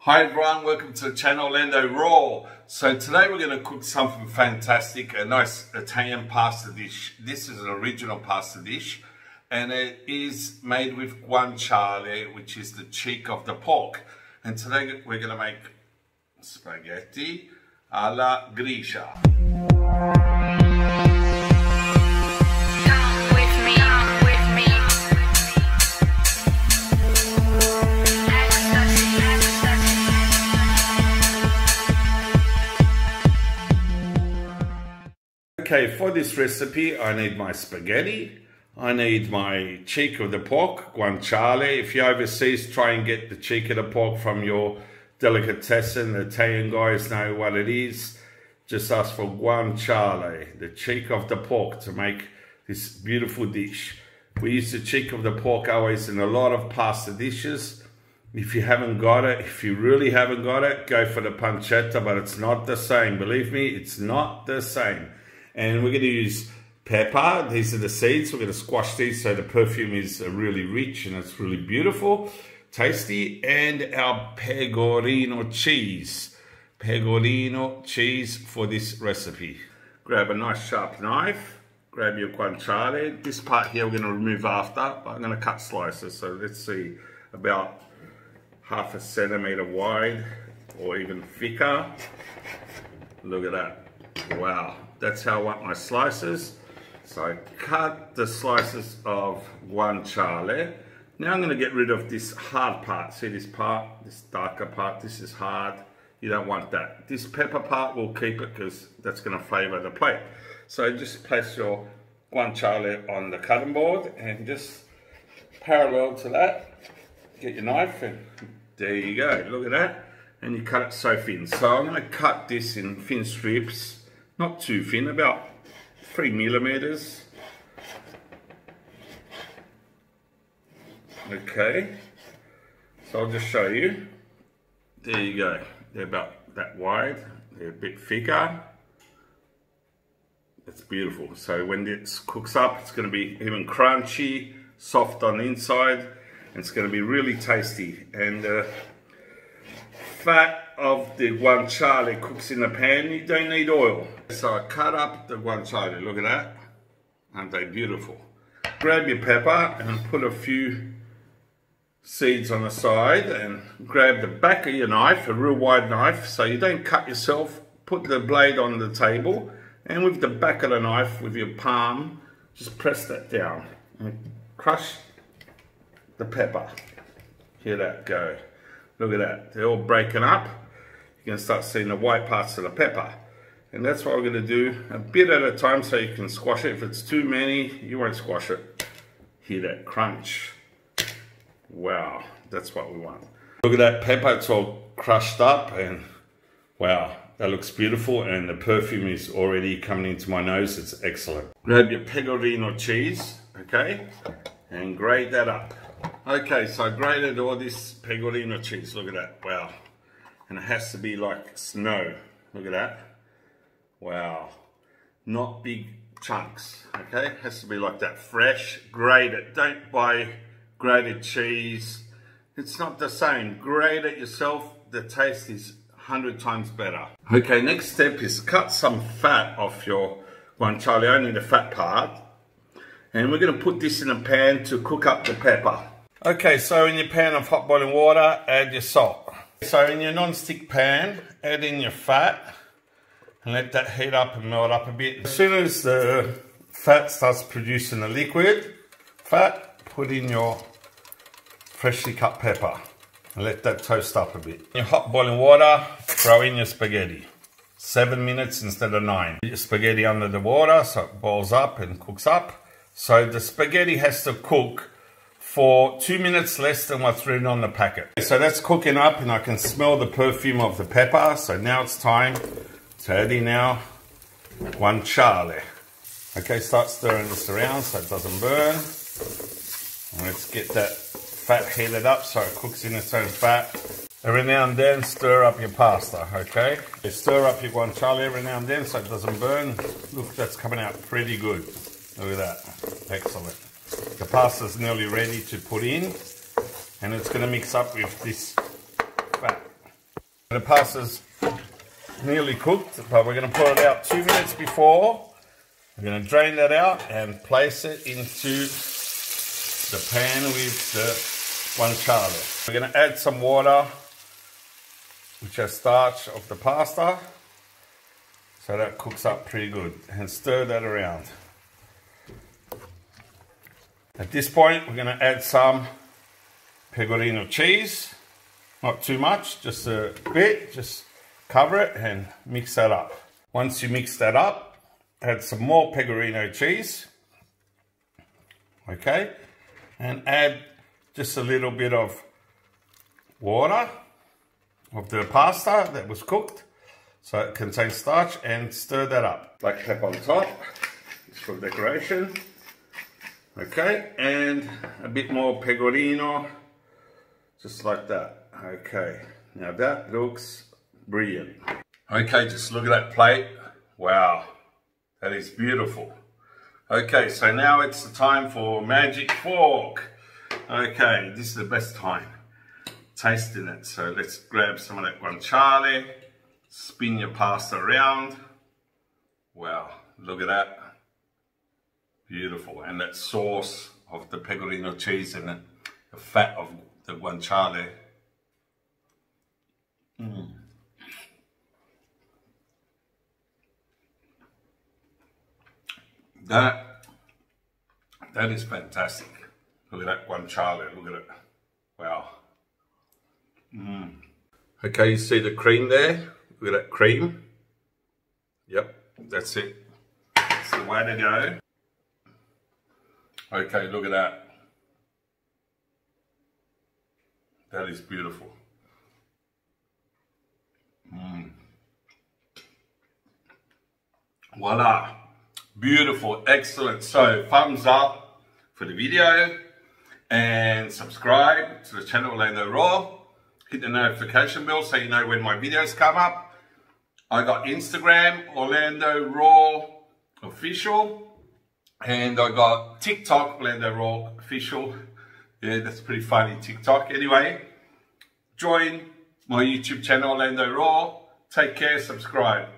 Hi everyone, welcome to the channel Lando Raw. So today we're going to cook something fantastic, a nice Italian pasta dish. This is an original pasta dish and it is made with guanciale, which is the cheek of the pork. And today we're going to make spaghetti alla Gricia. Okay, for this recipe, I need my spaghetti, I need my cheek of the pork, guanciale. If you're overseas, try and get the cheek of the pork from your delicatessen. The Italian guys know what it is. Just ask for guanciale, the cheek of the pork, to make this beautiful dish. We use the cheek of the pork always in a lot of pasta dishes. If you haven't got it, if you really haven't got it, go for the pancetta, but it's not the same. Believe me, it's not the same. And we're going to use pepper. These are the seeds. We're going to squash these so the perfume is really rich and it's really beautiful, tasty. And our Pecorino cheese. Pecorino cheese for this recipe. Grab a nice sharp knife. Grab your guanciale. This part here we're going to remove after, but I'm going to cut slices. So let's see, about half a centimetre wide or even thicker. Look at that. Wow. That's how I want my slices. So I cut the slices of guanciale. Now I'm going to get rid of this hard part. See this part, this darker part, this is hard. You don't want that. This pepper part will keep it because that's going to flavour the plate. So just place your guanciale on the cutting board and just parallel to that, get your knife and there you go. Look at that. And you cut it so thin. So I'm going to cut this in thin strips. Not too thin, about 3 millimeters. Okay, so I'll just show you. There you go. They're about that wide. They're a bit thicker. It's beautiful. So when this cooks up, it's going to be even crunchy, soft on the inside, and it's going to be really tasty. And fat of the guanciale cooks in the pan. You don't need oil. So I cut up the guanciale. Look at that. Aren't they beautiful? Grab your pepper and put a few seeds on the side and grab the back of your knife, a real wide knife, so you don't cut yourself. Put the blade on the table and with the back of the knife, with your palm, just press that down and crush the pepper. Hear that go. Look at that. They're all breaking up. You can start seeing the white parts of the pepper. And that's what we're going to do, a bit at a time so you can squash it. If it's too many, you won't squash it. Hear that crunch. Wow, that's what we want. Look at that pepper, it's all crushed up and wow, that looks beautiful and the perfume is already coming into my nose. It's excellent. Grab your Pecorino cheese, okay, and grate that up. Okay, so I grated all this Pecorino cheese. Look at that, wow. And it has to be like snow. Look at that. Wow. Not big chunks, okay? It has to be like that, fresh, grated. Don't buy grated cheese. It's not the same. Grate it yourself. The taste is 100 times better. Okay, next step is cut some fat off your guanciale, only the fat part. And we're going to put this in a pan to cook up the pepper. Okay, so in your pan of hot boiling water, add your salt. So in your non-stick pan, add in your fat and let that heat up and melt up a bit. As soon as the fat starts producing the liquid fat, put in your freshly cut pepper and let that toast up a bit. In your hot boiling water, throw in your spaghetti. 7 minutes instead of 9. Put your spaghetti under the water so it boils up and cooks up. So the spaghetti has to cook for 2 minutes less than what's written on the packet. So that's cooking up and I can smell the perfume of the pepper. So now it's time to add in our guanciale. Okay, start stirring this around so it doesn't burn. And let's get that fat heated up so it cooks in its own fat. Every now and then stir up your pasta, okay? You stir up your guanciale every now and then so it doesn't burn. Look, that's coming out pretty good. Look at that, excellent. The pasta's nearly ready to put in and it's going to mix up with this fat. The pasta's nearly cooked, but we're going to put it out 2 minutes before. We're going to drain that out and place it into the pan with the guanciale. We're going to add some water, which has starch of the pasta, so that cooks up pretty good, and stir that around. At this point, we're going to add some Pecorino cheese. Not too much, just a bit. Just cover it and mix that up. Once you mix that up, add some more Pecorino cheese. Okay, and add just a little bit of water of the pasta that was cooked, so it contains starch, and stir that up. Black pepper on top, just for decoration. Okay, and a bit more pecorino, just like that. Okay, now that looks brilliant. Okay, just look at that plate. Wow, that is beautiful. Okay, so now it's the time for magic fork. Okay, this is the best time tasting it. So let's grab some of that guanciale, spin your pasta around. Wow, look at that. Beautiful. And that sauce of the Pecorino cheese and the fat of the guanciale. That is fantastic. Look at that guanciale, look at it. Wow. Okay, you see the cream there? Look at that cream. Yep, that's it. That's the way to go. Okay, look at that. That is beautiful. Voila. Beautiful, excellent. So thumbs up for the video and subscribe to the channel Orlando Raw. Hit the notification bell so you know when my videos come up. I got Instagram, Orlando Raw Official, and I got TikTok, Orlando Raw Official. Yeah, that's pretty funny, TikTok. Anyway, join my YouTube channel Orlando Raw. Take care, subscribe.